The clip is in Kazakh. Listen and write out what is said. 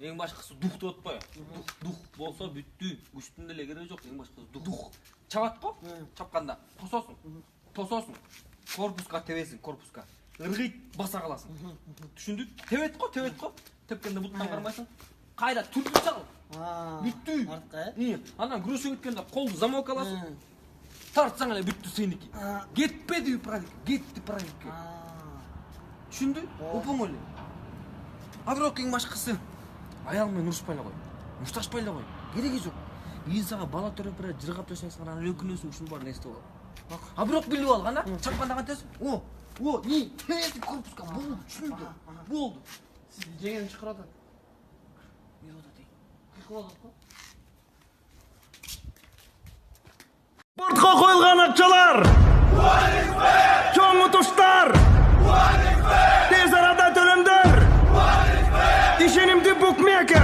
Эң башкысы дух деп атпайбы? Дух болсо бүттү. Күчтүн деле кереги жок. Эң башкысы дух. Чабат го? Чапканда тососуң. Корпуска тебесиң, корпуска. Ыргыйт баса каласың. Түшүндүк? Тебет го. Тепкенде буттан кармайсың. Кайра түртүп чал. Бүттү. Артка. Анан күрөшө кеткенде колду замок аласың. Тартсаң эле бүттү сеники. Кетпеди правилке. Түшүндү? Опоң эле. А бирок эң башкысы аял менен урушпай эле кой. Мушташпай эле кой. Кереги жок. Үй сага бала төрөп берет, жыргап ташайсың, анан өкүнөсүң, ушун бар нести болот. А бирок билип ал гана, чапканда кантесиң? Корпуска болду, түшүндү. Болду. Сизди жеңени чакырып атат. Эмне болот дейм? Кылып атат го. Спортқа қойылған ақшалар! Чоң ұтыштар! Тез арада төлемдер! Ишенимді букмекер!